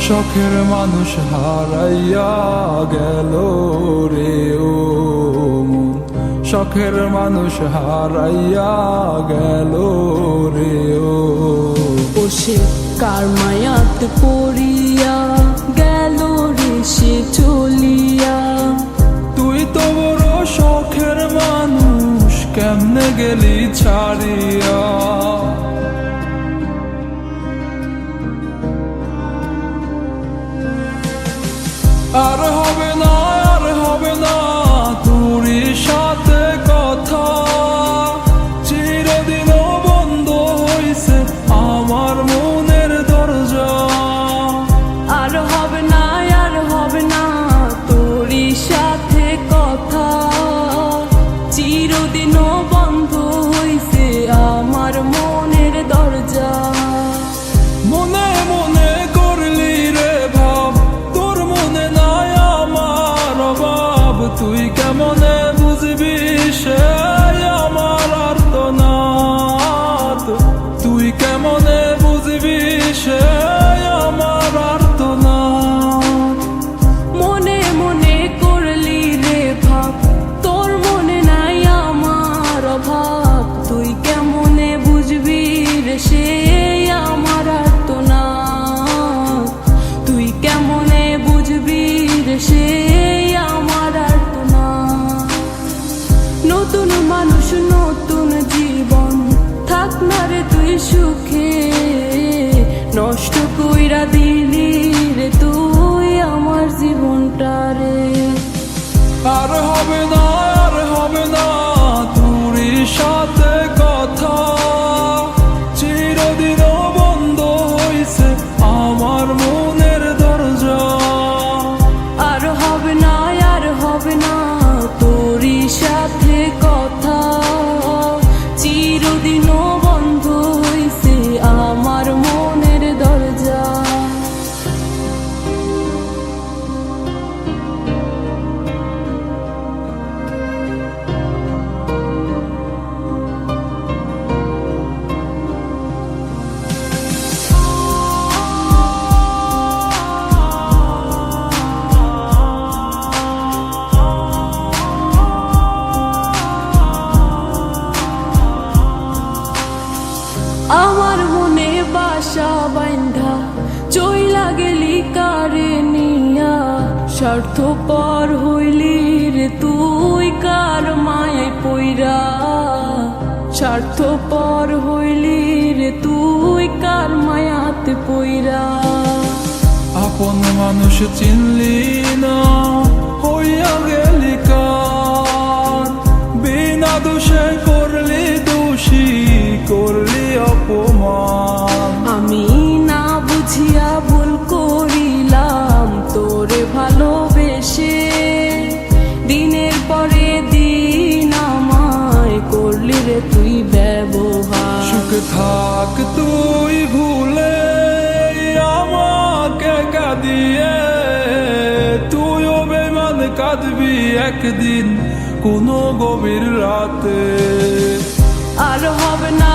শখের মানুষ হারাইয়া গেল রে ও মন, শখের মানুষ হারাইয়া গেল রে ও। সে কার মায়াত পড়িয়া গেল রে সে চলিয়া। তুই তো বড় শখের মানুষ, কেমনে গেলি ছাড়িয়া। আর হবে না, আর হবে না তোরই সাথে কথা, চিরদিনও বন্ধ হইছে আমার মনের দরজা। আর হবে না, আর হবে না তোরই সাথে কথা, চিরদিনও বন্ধ হইছে আমার মনের দরজা। মনে মনে করলি রে ভাব, তোর মনে নাই আমার অভাব। তুই কেমনে বুঝবি সে আমার আর্তনাদ, তুই কেমনে বুঝবি সে আমার আর্তনাদ। মনে মনে করলি রে ভাব, তোর মনে নাই আমার অভাব। তুই কেমনে বুঝবি রে সে আমার আর্তনাদ, তুই কেমনে বুঝবি রে সে আমার আর্তনাদ। নতুন মানুষ নতুন জীবন, থাক না রে তুই সুখে, নষ্ট কইরা দিলি রে তুই আমার জীবনটা রে। আর হবে না, আর হবে না তোরই সাথে কথা, চিরদিনও বন্ধ হইছে আমার মনের দরজা। আর হবে না, আর হবে না তোরই সাথে কথা, চিরদিনও বন্ধ হইছে আমার মনের দরজা। আমার মনে বাসা বাইন্ধা চইলা গেলি কারে নিয়া, স্বার্থপর হইলি রে তুই কার মায়ায় পইরা। স্বার্থপর হইলি রে তুই কার মায়াতে পইরা। আপন মানুষ চিনলি না, হইয়া গেলি কার। বিনা দোষে করলি দোষী, করলি অপমান। আমি না বুঝিয়া ভুল করিলাম তোরে ভালোবেসে, দিনের পরে দিন আমায় করলি রে তুই ব্যবহার। সুখে থাক তুই ভুলে আমাকে কাঁদিয়ে, তুইও বেমান কাঁদবি একদিন কোনো গভীর রাতে। আর হবে না,